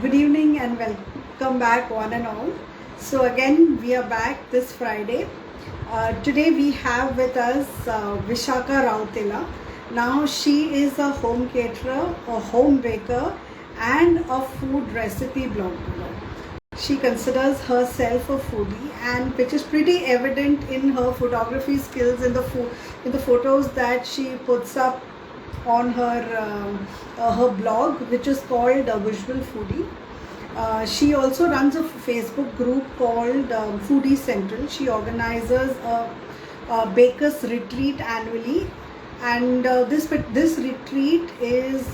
Good evening and welcome back, one and all. So, again, we are back this Friday. Today, we have with us Vishaka Rautela. Now, she is a home caterer, a home baker, and a food recipe blogger. She considers herself a foodie, and which is pretty evident in her photography skills in the photos that she puts up on her blog, which is called Visual Foodie. She also runs a Facebook group called Foodie Central. She organizes a bakers retreat annually, and this retreat is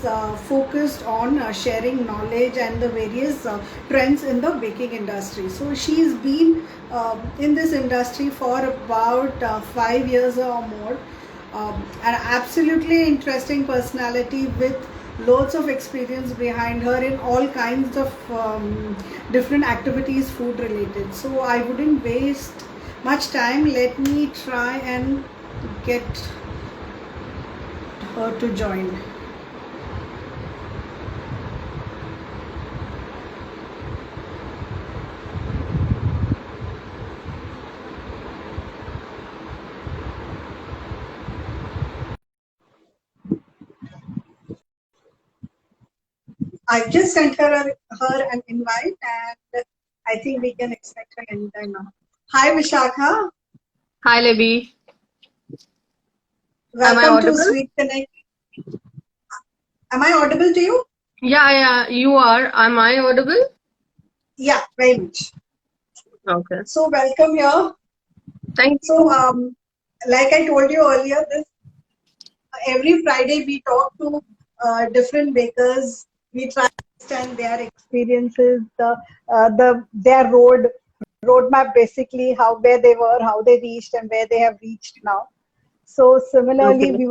focused on sharing knowledge and the various trends in the baking industry. So she's been in this industry for about 5 years or more. An absolutely interesting personality with loads of experience behind her in all kinds of different activities food related. So I wouldn't waste much time. Let me try and get her to join. I just sent her an invite, and I think we can expect her anytime now. Hi, Vishakha. Hi, Libby. Welcome Am I audible? to Sweet Connect. Am I audible to you? Yeah, you are. Am I audible? Yeah, very much. Okay. So welcome here. Thank you. So, like I told you earlier, every Friday we talk to different bakers. We try to understand their experiences, their roadmap, basically where they were, how they reached, and where they have reached now. So similarly, Okay.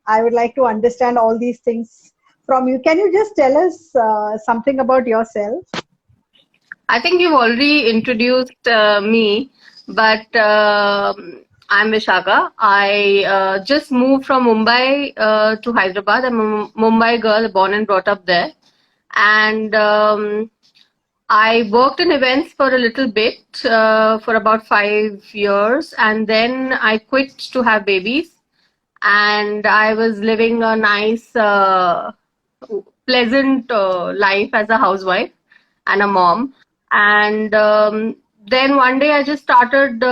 I would like to understand all these things from you. Can you just tell us something about yourself? I think you've already introduced me, but I'm Vishaka. I just moved from Mumbai to Hyderabad. I'm a Mumbai girl, born and brought up there. And I worked in events for a little bit, for about 5 years, and then I quit to have babies. And I was living a nice, pleasant life as a housewife and a mom. And then one day I just started,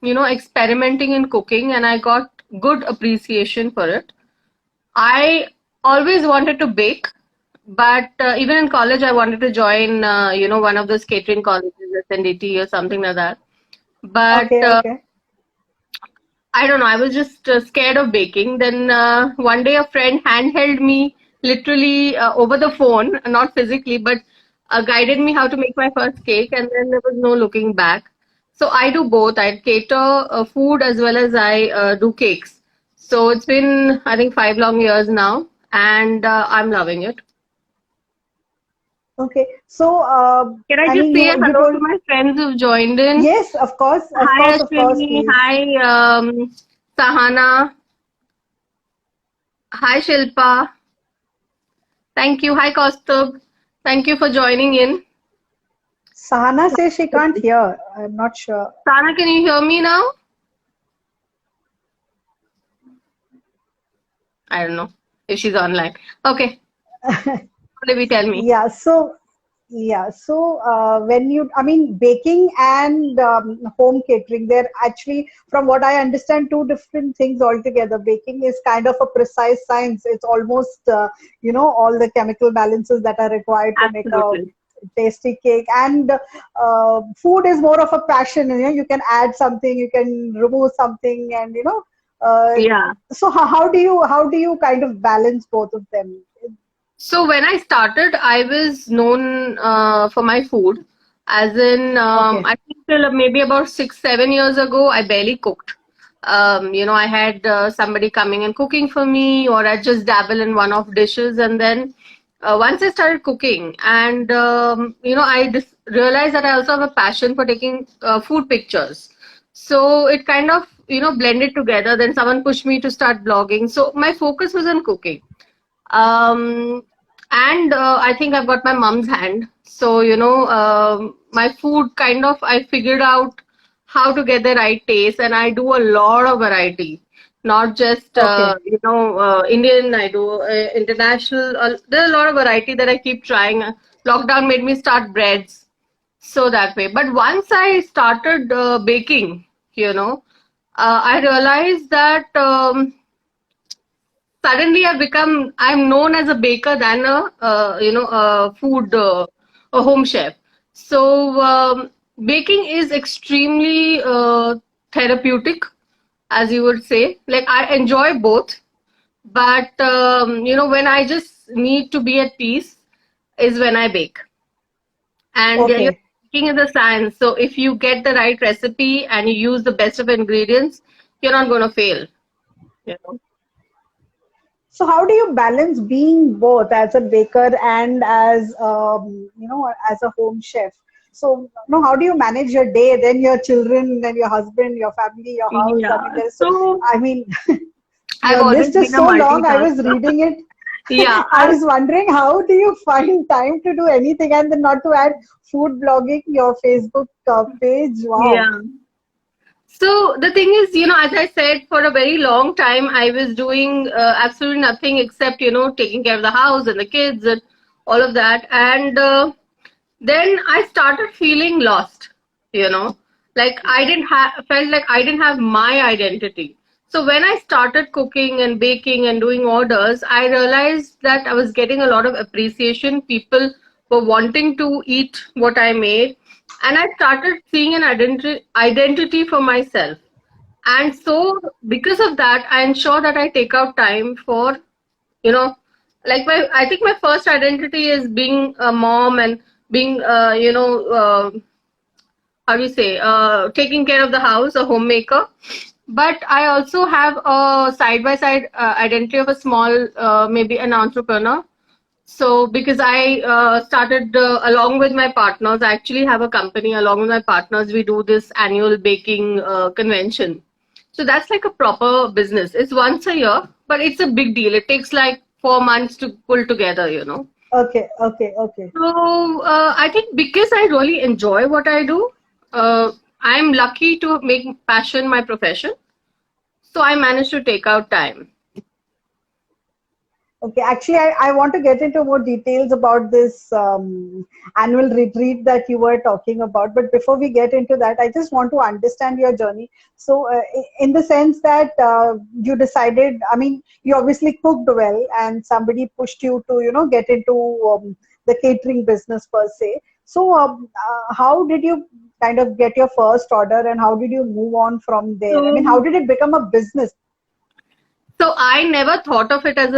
experimenting in cooking, and I got good appreciation for it. I always wanted to bake, but even in college, I wanted to join, one of those catering colleges, SNDT or something like that. But Okay. I don't know, I was just scared of baking. Then one day, a friend handheld me literally over the phone, not physically, but guided me how to make my first cake, and then there was no looking back. So I do both. I cater food as well as I do cakes. So it's been, I think, 5 long years now, and I'm loving it. Okay. So, Can I I just mean, say you hello to told, my friends who've joined in? yes, Hi, of course, Ashwini. please. Hi, Sahana. Hi, Shilpa. Thank you. Hi, Kaustubh. Thank you for joining in. Sahana says she can't hear. I'm not sure. Sana, can you hear me now? I don't know if she's online. Okay. Maybe tell me. Yeah, when I mean, baking and home catering, they're actually, from what I understand, two different things altogether. Baking is kind of a precise science. It's almost, all the chemical balances that are required to make a Absolutely. tasty cake. And food is more of a passion. You can add something, you can remove something, and Uh, Yeah. so how do you kind of balance both of them? So when I started, I was known for my food. As in, Okay. I think till maybe about 6, 7 years ago, I barely cooked. I had somebody coming and cooking for me, or I just dabble in one-off dishes. And then once I started cooking, and I realized that I also have a passion for taking food pictures. So it kind of blended together. Then someone pushed me to start blogging. So my focus was on cooking. Um, And I think I've got my mom's hand. So, my food kind of, I figured out how to get the right taste, and I do a lot of variety, not just, Okay. Indian, I do international. There's a lot of variety that I keep trying. Lockdown made me start breads. So that way. But once I started baking, I realized that suddenly I'm known as a baker than a food, a home chef. So baking is extremely therapeutic, as you would say. Like I enjoy both, but when I just need to be at peace is when I bake. And Okay. cooking is a science. So if you get the right recipe and you use the best of ingredients, you're not going to fail. You know. So how do you balance being both as a baker and as as a home chef? So no, how do you manage your day, then your children, then your husband, your family, your house? I mean, Yeah. there's so, So I mean, I've your always list is been a so long. I was multitasker. reading it. Yeah. I was wondering, how do you find time to do anything, and then not to add food blogging, your Facebook page? Wow. Yeah. So the thing is, as I said, for a very long time, I was doing absolutely nothing except, taking care of the house and the kids and all of that. And then I started feeling lost, you know, like felt like I didn't have my identity. So when I started cooking and baking and doing orders, I realized that I was getting a lot of appreciation. People were wanting to eat what I made, and I started seeing an identity for myself. And so because of that, I ensure that I take out time for, you know, like I think my first identity is being a mom and being, how do you say, taking care of the house, a homemaker. But I also have a side by side identity of a small, maybe an entrepreneur. So because I started along with my partners, I actually have a company along with my partners. We do this annual baking convention. So that's like a proper business. It's once a year, but it's a big deal. It takes like 4 months to pull together. Okay. Okay. Okay. So I think because I really enjoy what I do, I'm lucky to make passion my profession. So I managed to take out time. Okay, actually, I want to get into more details about this annual retreat that you were talking about. But before we get into that, I just want to understand your journey. So, in the sense that you decided, I mean, you obviously cooked well, and somebody pushed you to, get into the catering business per se. So, how did you kind of get your first order, and how did you move on from there? I mean, how So did it become a business? So I never thought of it as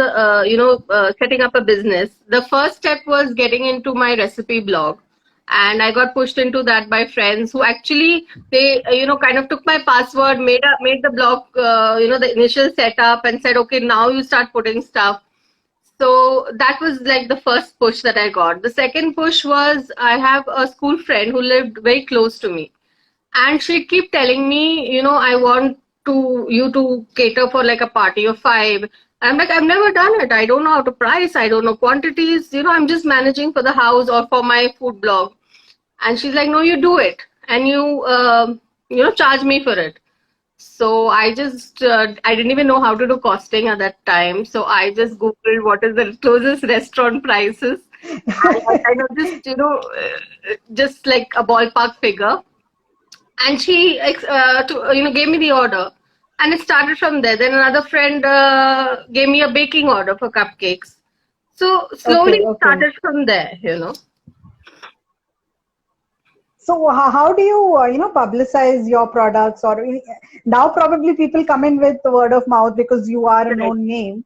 setting up a business. The first step was getting into my recipe blog, and I got pushed into that by friends who actually they kind of took my password, made the blog the initial setup, and said, okay, now you start putting stuff. So that was like the first push that I got. The second push was I have a school friend who lived very close to me, and she keep telling me, I want you to cater for like a party of five. I'm like, I've never done it. I don't know how to price. I don't know quantities. I'm just managing for the house or for my food blog. And she's like, no, you do it, and charge me for it. So I didn't even know how to do costing at that time. So I just Googled what is the closest restaurant prices. And I kind of just like a ballpark figure, and she gave me the order, and it started from there. Then another friend gave me a baking order for cupcakes, so slowly Okay, it okay. started from there. So how do you publicize your products, or now probably people come in with the word of mouth because you are a Correct. known name.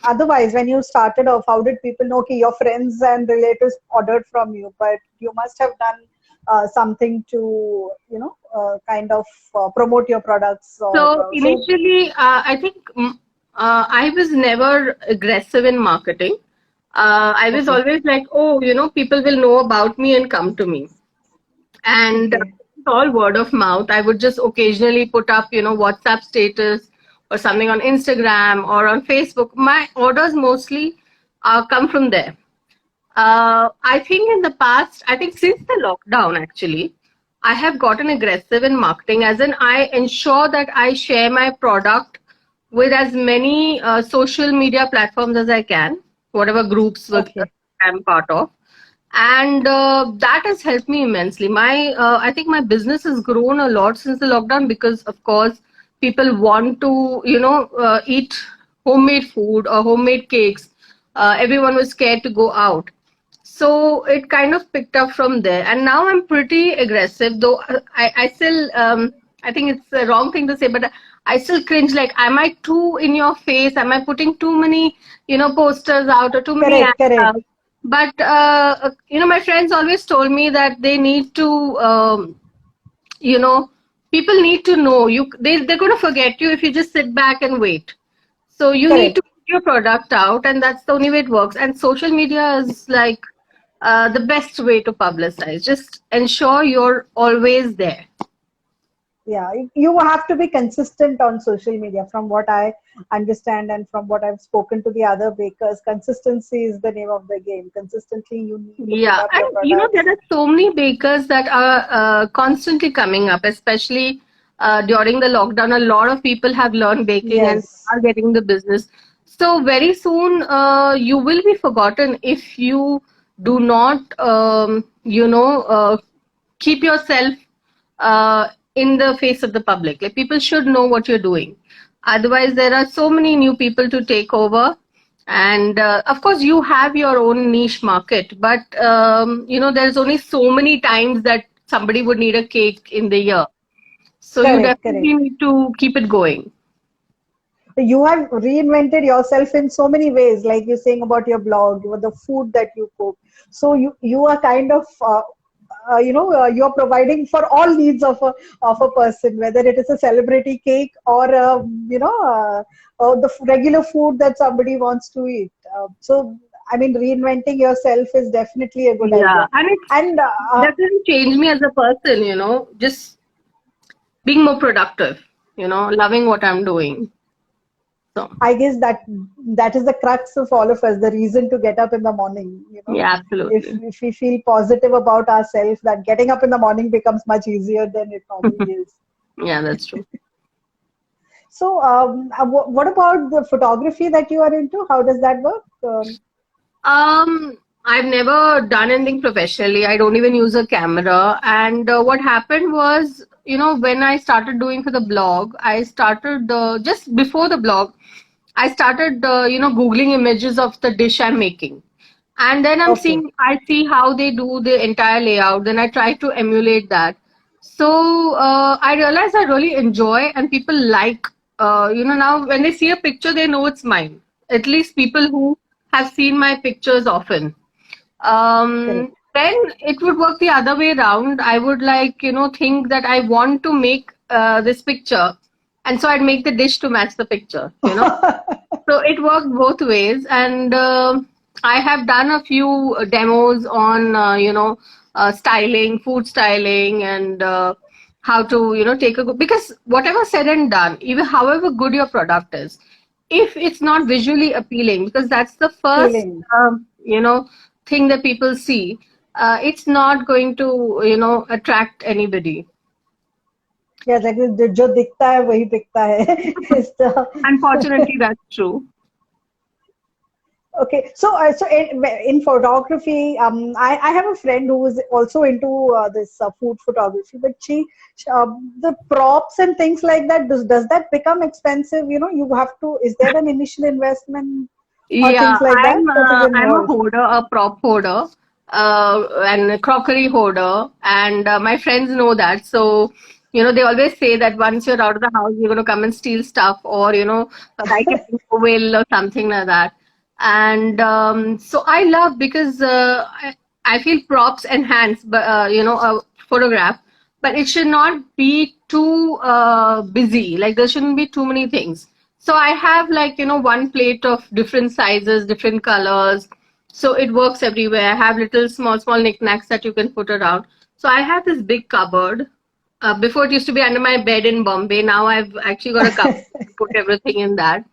Otherwise, when you started off, how did people know? Okay, your friends and relatives ordered from you, but you must have done something to kind of promote your products, or So so. initially, I think I was never aggressive in marketing. I was Okay, always like, oh, people will know about me and come to me. And okay, it's all word of mouth. I would just occasionally put up WhatsApp status or something on Instagram or on Facebook. My orders mostly come from there. I think in the past, I think since the lockdown, actually, I have gotten aggressive in marketing, as in I ensure that I share my product with as many social media platforms as I can, whatever groups Okay. I'm part of. And that has helped me immensely. I think my business has grown a lot since the lockdown because, of course, people want to, eat homemade food or homemade cakes. Everyone was scared to go out, so it kind of picked up from there. And now I'm pretty aggressive, though I still, I think it's the wrong thing to say, but I still cringe. Like, am I too in your face? Am I putting too many, posters out or too many ads Correct, correct. out? But, my friends always told me that they need to, you know, people need to know you. They're going to forget you if you just sit back and wait. So you need to Correct. put your product out, and that's the only way it works. And social media is like the best way to publicize. Just ensure you're always there. Yeah, you have to be consistent on social media. From what I understand and from what I've spoken to the other bakers, consistency is the name of the game. Consistently, you need to put Yeah, up and your there products. are so many bakers that are constantly coming up, especially during the lockdown. A lot of people have learned baking and Yes. are getting the business. So very soon, you will be forgotten if you do not, keep yourself in the face of the public. Like, people should know what you're doing. Otherwise, there are so many new people to take over. And of course, you have your own niche market, but there's only so many times that somebody would need a cake in the year. So you Correct, definitely correct. need to keep it going. You have reinvented yourself in so many ways, like you're saying about your blog, the food that you cook. So you are kind of you're providing for all needs of a person, whether it is a celebrity cake or the regular food that somebody wants to eat. So I mean, reinventing yourself is definitely a good Yeah, idea. and it's And definitely changed me as a person, just being more productive, loving what I'm doing. So, I guess that is the crux of all of us, the reason to get up in the morning. yeah, If absolutely. if we feel positive about ourselves, that getting up in the morning becomes much easier than it normally is. Yeah, that's true. So, what about the photography that you are into? How does that work? I've never done anything professionally. I don't even use a camera. And what happened was, when I started doing for the blog, I started just before the blog, I started, Googling images of the dish I'm making. And then Okay. I see how they do the entire layout. Then I try to emulate that. So I realized I really enjoy, and people like, now when they see a picture, they know it's mine. At least people who have seen my pictures often. Correct. Then it would work the other way around. I would like, think that I want to make this picture. And so I'd make the dish to match the picture. So it worked both ways, and I have done a few demos on, styling, food styling, and how to, take a good. Because whatever said and done, even however good your product is, if it's not visually appealing, because that's the first, Feeling. thing that people see, it's not going to, attract anybody. Yeah, like जो दिखता है वही बिकता है. Is the Unfortunately, that's true. Okay, so in photography, I have a friend who is also into this food photography, but the props and things like that, does that become expensive? You have to, is there an initial investment or Yeah, things like that is I'm a involved? hoarder, a prop hoarder, and a crockery hoarder, and my friends know that. So, they always say that once you're out of the house, you're going to come and steal stuff, or like a will or something like that. And so I love, because I feel props enhance, a photograph, but it should not be too busy. Like, there shouldn't be too many things. So I have, like, one plate of different sizes, different colors. So it works everywhere. I have little small knickknacks that you can put around. So I have this big cupboard. Before, it used to be under my bed in Bombay. Now I've actually got a cupboard to put everything in that.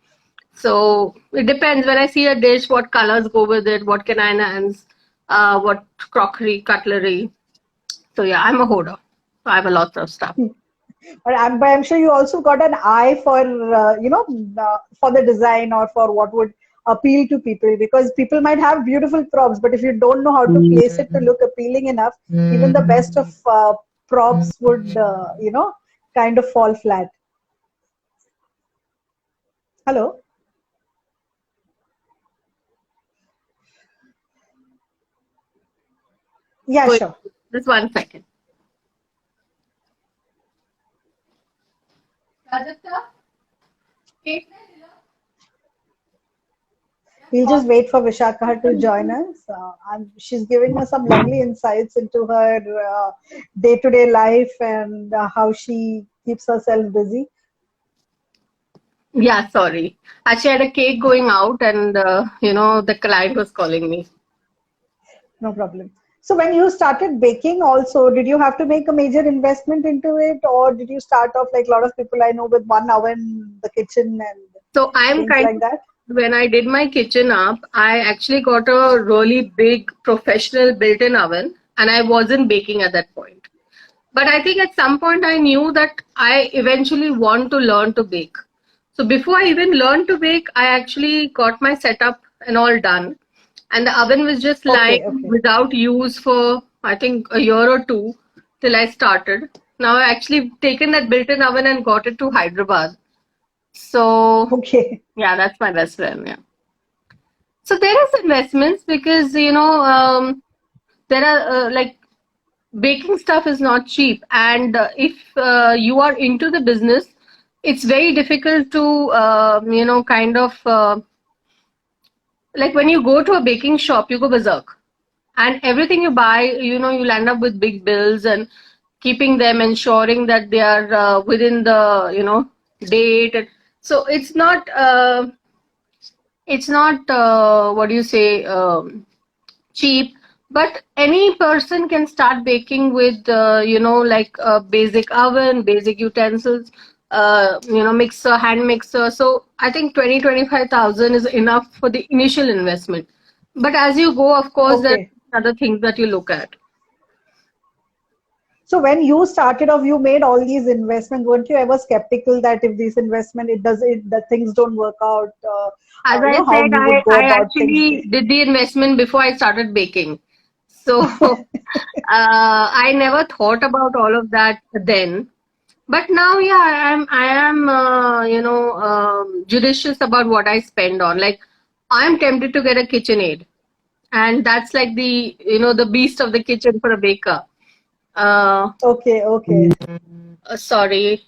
So it depends. When I see a dish, what colors go with it, what can I enhance, what crockery, cutlery. So yeah, I'm a hoarder. So I have a lot of stuff. But I'm sure you also got an eye for, for the design or for what would appeal to people, because people might have beautiful props, but if you don't know how to place it to look appealing enough, even the best of props would, kind of fall flat. Hello? Yeah, Wait, sure. just 1 second. We'll just wait for Vishakha to join us. And she's giving us some lovely insights into her day-to-day life and how she keeps herself busy. Yeah, sorry. Actually, I had a cake going out, and the client was calling me. No problem. So when you started baking also, did you have to make a major investment into it, or did you start off like a lot of people I know with one oven, the kitchen and So I'm things kind like of, that? when I did my kitchen up, I actually got a really big professional built-in oven, and I wasn't baking at that point. But I think at some point I knew that I eventually want to learn to bake. So before I even learned to bake, I actually got my setup and all done. And the oven was just lying Okay, okay, without use for, I think, a year or two till I started. Now I actually taken that built-in oven and got it to Hyderabad. So okay, yeah, that's my best friend. Yeah. So there is investments because there are like baking stuff is not cheap, and if you are into the business, it's very difficult to kind of like when you go to a baking shop, you go berserk, and everything you buy, you'll end up with big bills and keeping them, ensuring that they are within the date. And so it's not what do you say, cheap, but any person can start baking with like a basic oven, basic utensils, mixer, hand mixer. So I think 25,000 is enough for the initial investment, but as you go, of course, there okay. are other things that you look at. So when you started off, you made all these investments. Weren't you ever skeptical that if this investment that things don't work out, As I how said, you I, would go I about things? actually did the investment before I started baking. So I never thought about all of that then. But now, yeah, I am judicious about what I spend on. Like, I'm tempted to get a KitchenAid, and that's like the beast of the kitchen for a baker. Uh, Okay, okay. Sorry.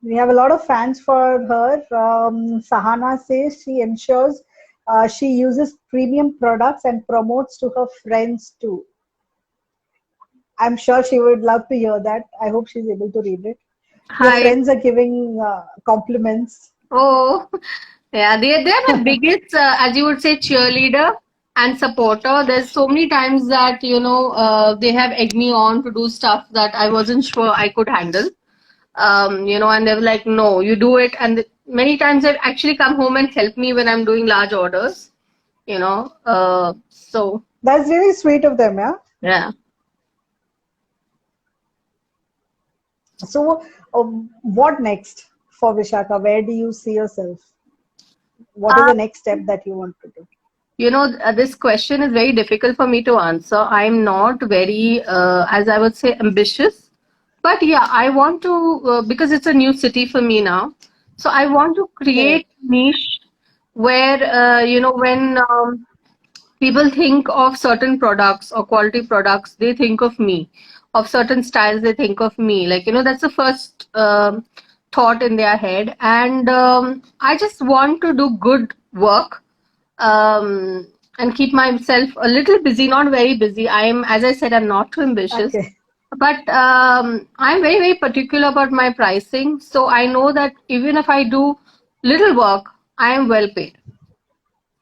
We have a lot of fans for her. Sahana says she ensures she uses premium products and promotes to her friends too. I'm sure she would love to hear that. I hope she's able to read it. Your Hi. friends are giving compliments. Oh, yeah, they're my biggest, as you would say, cheerleader and supporter. There's so many times that they have egged me on to do stuff that I wasn't sure I could handle. And they were like, "No, you do it." And many times they've actually come home and helped me when I'm doing large orders. So That's really sweet of them, yeah. yeah. So, what next for Vishaka? Where do you see yourself? What is Uh, the next step that you want to do? this question is very difficult for me to answer. I'm not very, as I would say, ambitious. But yeah, I want to, because it's a new city for me now. So I want to create Correct. niche where, when people think of certain products or quality products, they think of me. Of certain styles, they think of me. Like, that's the first thought in their head. And I just want to do good work, and keep myself a little busy, not very busy. As I said, I'm not too ambitious, Okay. but I'm very particular about my pricing. So I know that even if I do little work, I am well paid.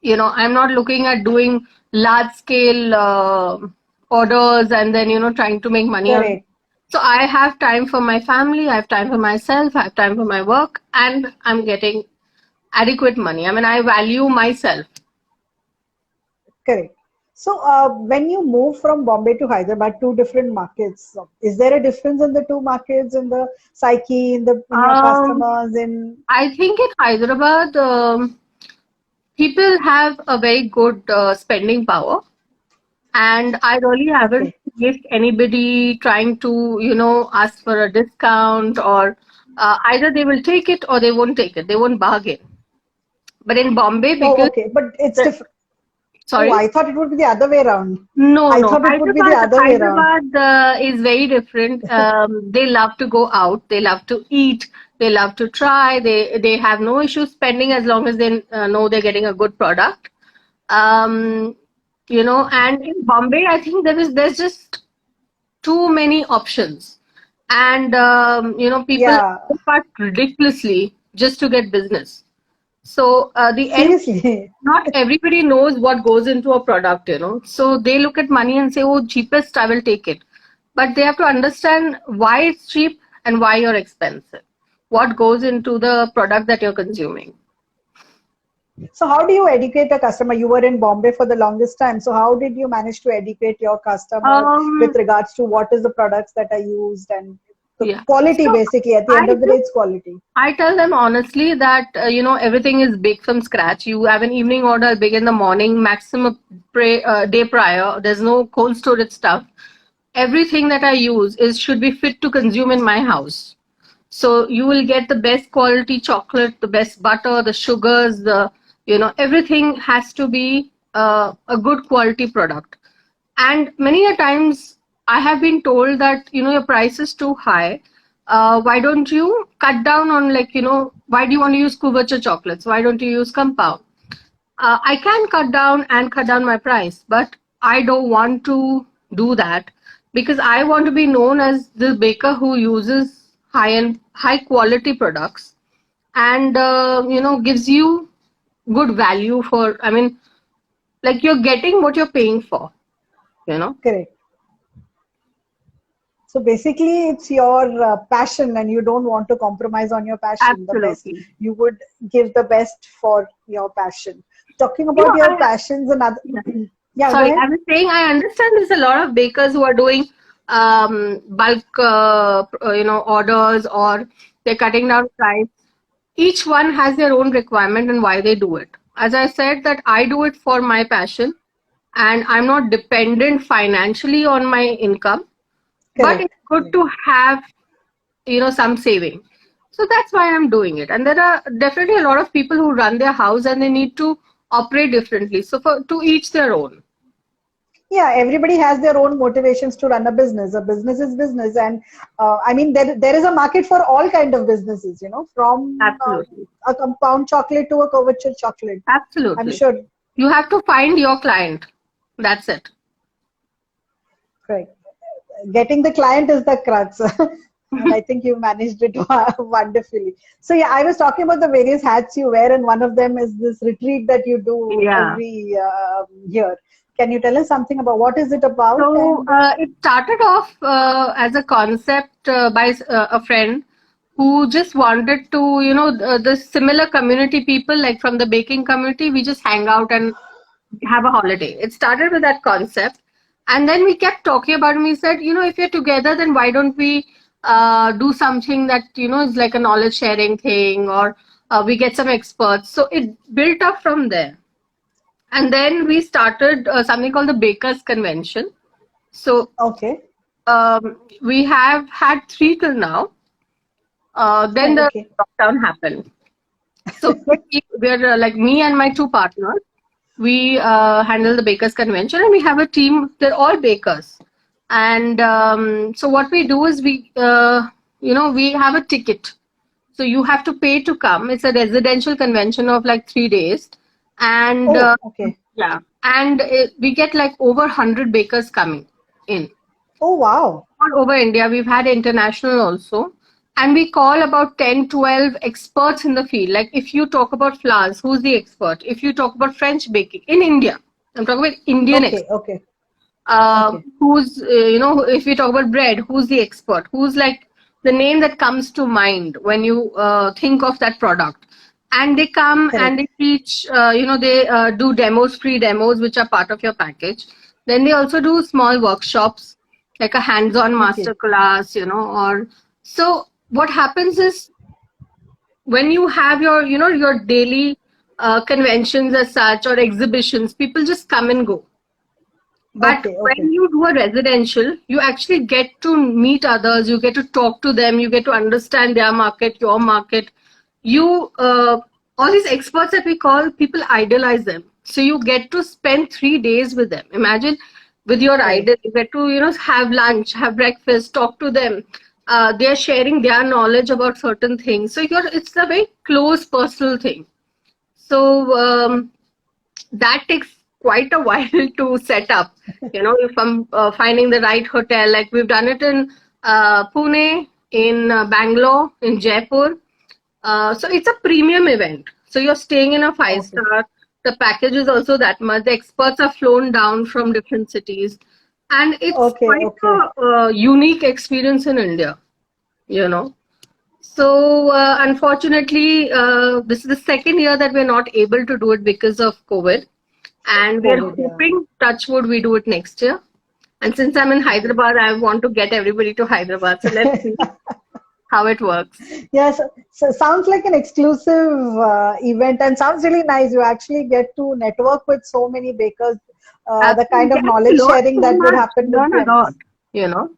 I'm not looking at doing large scale orders and then trying to make money on. Correct. So I have time for my family, I have time for myself, I have time for my work, and I'm getting adequate money. I mean, I value myself. Correct. So, when you move from Bombay to Hyderabad, two different markets, so is there a difference in the two markets, in the psyche, in your um, customers, in I think in Hyderabad, people have a very good spending power, and I really haven't okay, faced anybody trying to, ask for a discount, or either they will take it or they won't take it. They won't bargain. But in Bombay, oh, because okay, but it's the, different. Oh, sorry. I thought it would be the other way around. No, I no. thought it would be the Hyderabad, other way around. Hyderabad is very different. They love to go out. They love to eat. They love to try. They have no issue spending as long as they know they're getting a good product. Um, and in Bombay, I think there's just too many options, and people Yeah, cut ridiculously just to get business. So the end, seriously. not everybody knows what goes into a product. So they look at money and say, oh, cheapest, I will take it. But they have to understand why it's cheap and why you're expensive. What goes into the product that you're consuming. So, how do you educate a customer? You were in Bombay for the longest time. So, how did you manage to educate your customer with Um, regards to what is the products that are used and the yeah. quality? So Basically, at the end I of the day, just it's quality. I tell them honestly that everything is baked from scratch. You have an evening order, big in the morning, maximum day prior. There's no cold storage stuff. Everything that I use is should be fit to consume in my house. So you will get the best quality chocolate, the best butter, the sugars, everything has to be a good quality product. And many a times I have been told that, your price is too high. Why don't you cut down on, like, why do you want to use Kuvacha chocolates? Why don't you use compound? I can cut down my price, but I don't want to do that because I want to be known as the baker who uses high quality products and gives you good value for. I mean, like you're getting what you're paying for. You know, Correct. So basically, it's your passion, and you don't want to compromise on your passion. The best absolutely. you would give the best for your passion. Talking You know, about your I passions and other, yeah. yeah, go Sorry, ahead. I was saying I understand there's a lot of bakers who are doing bulk, orders, or they're cutting down price. Each one has their own requirement and why they do it. As I said, that I do it for my passion, and I'm not dependent financially on my income, but Correct. it's good Correct. to have some saving. So that's why I'm doing it. And there are definitely a lot of people who run their house and they need to operate differently. So for to each their own. Yeah, everybody has their own motivations to run a business. A business is business, and I mean there is a market for all kind of businesses. From Absolutely. a compound chocolate to a coveted chocolate. I'm Absolutely. sure. You have to find your client. That's it. Correct. Getting the client is the crux. And I think you managed it wonderfully. So yeah, I was talking about the various hats you wear, and one of them is this retreat that you do Yeah. every year. Can you tell us something about what is it about? So And it started off as a concept by a friend who just wanted to, the similar community people, like from the baking community, we just hang out and have a holiday. It started with that concept. And then we kept talking about it. And we said, if you're together, then why don't we do something that, is like a knowledge sharing thing, or we get some experts. So it built up from there. And then we started something called the Bakers Convention. So okay, we have had three till now. Then oh, the okay, lockdown happened. So we're like me and my two partners. We handle the bakers convention, and we have a team. They're all bakers, and so what we do is we have a ticket. So you have to pay to come. It's a residential convention of like 3 days, and oh, okay, yeah, and we get like over 100 bakers coming in oh, wow, all over India. We've had international also. and we call about 10, 12 experts in the field. Like if you talk about flowers, who's the expert? If you talk about French baking in India, I'm talking about Indian Okay, expert. okay, okay. Who's, if we talk about bread, who's the expert? Who's like the name that comes to mind when you think of that product? And they come and Correct. they teach, they do demos, free demos, which are part of your package. Then they also do small workshops, like a hands-on Okay. master class, or so what happens is when you have your, your daily conventions as such or exhibitions, people just come and go. But Okay, okay. when you do a residential, you actually get to meet others, you get to talk to them, you get to understand their market, your market. You, all these experts that we call, people idolize them. So you get to spend 3 days with them. Imagine with your Correct. idol, you get to, have lunch, have breakfast, talk to them. They're sharing their knowledge about certain things. So it's a very close personal thing. So that takes quite a while to set up. If I'm finding the right hotel, like we've done it in Pune, in Bangalore, in Jaipur. So it's a premium event. So you're staying in a five Okay. star. The package is also that much. The experts are flown down from different cities, and it's Okay, quite okay. a unique experience in India. You know. So unfortunately, this is the second year that we're not able to do it because of COVID. And we're COVID, yeah. hoping, touch wood, we do it next year. And since I'm in Okay. Hyderabad, I want to get everybody to Hyderabad. So let's see how it works. Yes, so sounds like an exclusive event and sounds really nice. You actually get to network with so many bakers, the kind Absolutely. of And knowledge learn sharing so that would much, happen with learn a lot, friends. you know.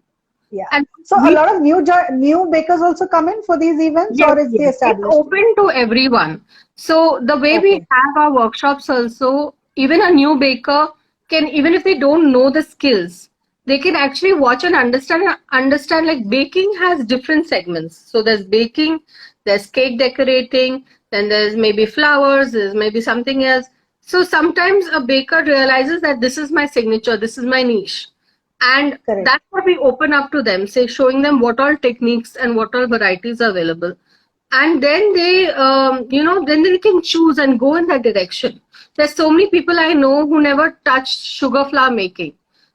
Yeah. And So a we lot of new bakers also come in for these events, Yes, or is the yes. It's established people? open to everyone. So the way we Okay. have our workshops also, even a new baker can, even if they don't know the skills, they can actually watch and understand like baking has different segments. So there's baking, there's cake decorating, then there's maybe flowers, there's maybe something else. So sometimes a baker realizes that this is my signature, this is my niche. And Correct. that's what we open up to them, say showing them what all techniques and what all varieties are available. And then they, then they can choose and go in that direction. There's so many people I know who never touched sugar flour making.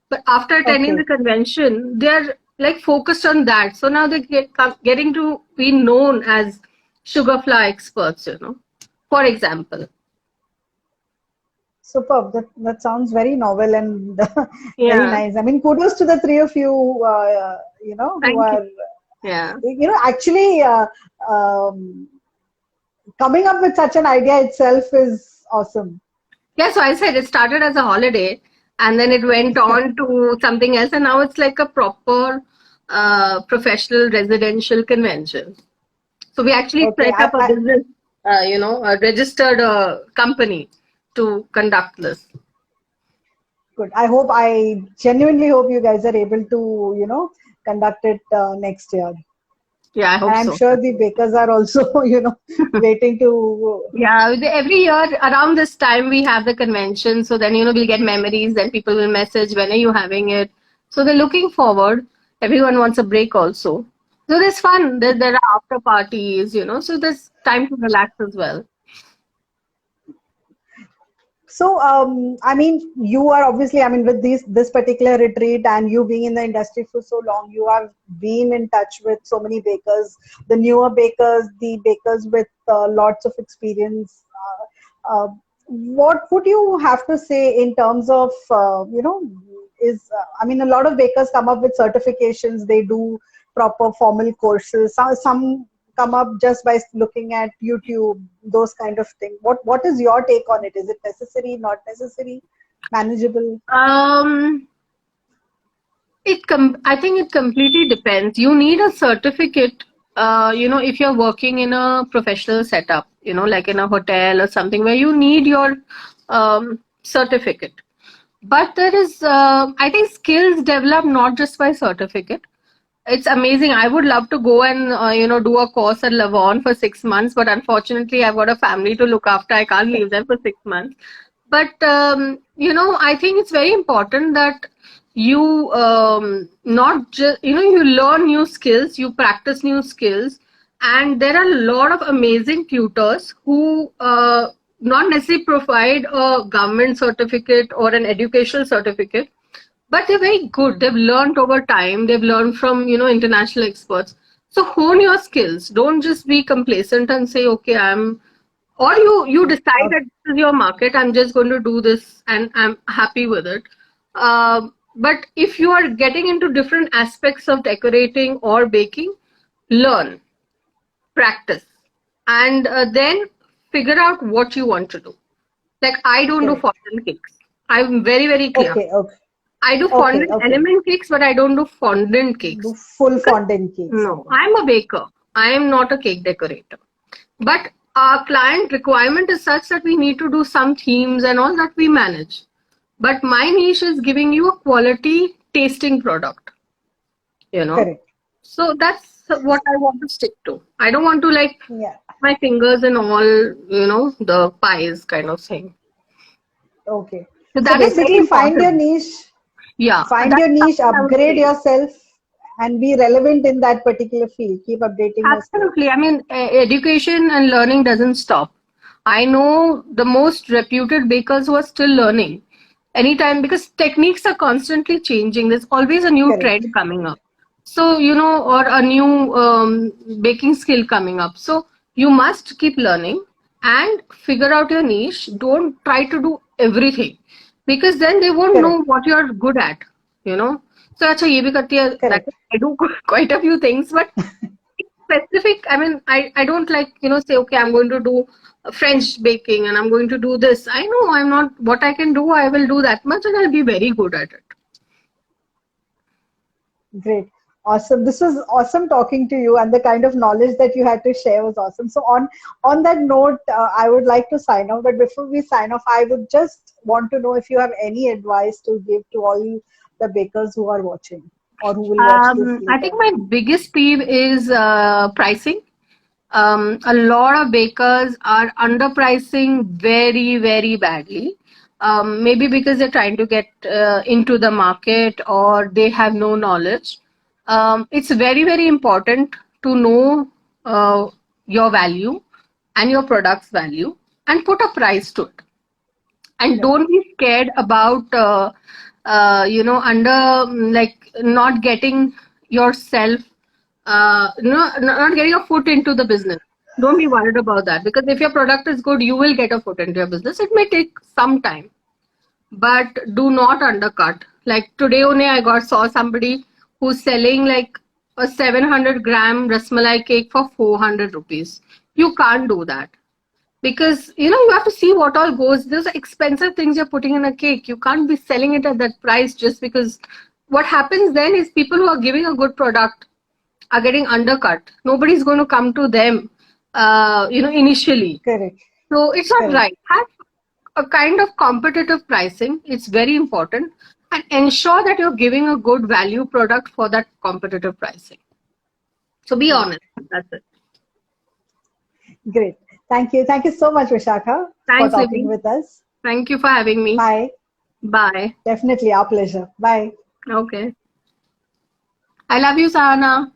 But after attending the Okay. convention, they're like focused on that. So now they getting to be known as sugar flour experts, for example. Superb. That sounds very novel and very Yeah. nice. I mean, kudos to the three of you, who Thank you. are, Yeah. actually coming up with such an idea itself is awesome. Yeah, so I said it started as a holiday and then it went on to something else, and now it's like a proper professional residential convention. So we actually Okay. set up a business, a registered company to conduct this. Good. I genuinely hope you guys are able to, conduct it next year. Yeah, I And hope I'm so. sure the bakers are also, waiting to. Yeah, every year around this time we have the convention. So then, we'll get memories. Then people will message, when are you having it? So they're looking forward. Everyone wants a break also. So there's fun. There are after parties, so there's time to relax as well. So, I mean, you are obviously, I mean, with this particular retreat and you being in the industry for so long, you have been in touch with so many bakers, the newer bakers, the bakers with lots of experience. What would you have to say in terms of, I mean, a lot of bakers come up with certifications, they do proper formal courses. Some come up just by looking at YouTube, those kind of things. What is your take on it? Is it necessary, not necessary, manageable? Um, I think it completely depends. You need a certificate, if you're working in a professional setup, like in a hotel or something where you need your certificate. But there is, I think skills develop not just by certificate. It's amazing. I would love to go and, do a course at Lavon for 6 months, but unfortunately I've got a family to look after. I can't leave them for 6 months. But, I think it's very important that you not just, you learn new skills, you practice new skills, and there are a lot of amazing tutors who not necessarily provide a government certificate or an educational certificate, but they're very good. They've learned over time. They've learned from, international experts. So hone your skills. Don't just be complacent and say, okay, or you decide that this is your market. I'm just going to do this and I'm happy with it. But if you are getting into different aspects of decorating or baking, learn, practice, and then figure out what you want to do. Like, I don't do Correct. fondant cakes. I'm very, very clear. Okay, okay, I do okay, fondant okay. element cakes, but I don't do fondant Do cakes. full fondant cakes. No, Okay. I'm a baker. I am not a cake decorator. But our client requirement is such that we need to do some themes and all that we manage. But my niche is giving you a quality tasting product, Correct. So that's what I want to stick to. I don't want to Yeah. my fingers in all, the pies kind of thing. Okay. So So that is very basically find your important. niche, Yeah, find that's your niche, something I would upgrade say. yourself, and be relevant in that particular field. Keep updating your skills. Absolutely. I mean, education and learning doesn't stop. I know the most reputed bakers who are still learning anytime, because techniques are constantly changing. There's always a new Correct. trend coming up. So, or a new baking skill coming up. So you must keep learning and figure out your niche. Don't try to do everything, because then they won't Correct. know what you're good at, So, acha, ye bhi karti hai. That Correct. I do quite a few things, but specific, I mean, I don't say, okay, I'm going to do French baking and I'm going to do this. I know I'm not, what I can do, I will do that much and I'll be very good at it. Great. Awesome. This was awesome talking to you, and the kind of knowledge that you had to share was awesome. So on that note, I would like to sign off. But before we sign off, I would just want to know if you have any advice to give to all the bakers who are watching or who will watch this I later. think my biggest peeve is pricing. A lot of bakers are underpricing very, very badly. Maybe because they're trying to get into the market or they have no knowledge. It's very, very important to know your value and your product's value and put a price to it. And don't be scared about not getting yourself not getting a foot into the business. Don't be worried about that, because if your product is good, you will get a foot into your business. It may take some time, but do not undercut. Like today only I saw somebody who's selling like a 700-gram rasmalai cake for 400 rupees. You can't do that, because you have to see what all goes. Those are expensive things you're putting in a cake. You can't be selling it at that price just because. What happens then is people who are giving a good product are getting undercut. Nobody's going to come to them initially. Correct. So it's not Correct. right. Have a kind of competitive pricing. It's very important, and ensure that you're giving a good value product for that competitive pricing. So be honest. That's it. Great. Thank you. Thank you so much, Vishaka, for Thanks, talking Libby. with us. Thank you for having me. Bye. Bye. Definitely our pleasure. Bye. Okay. I love you, Sahana.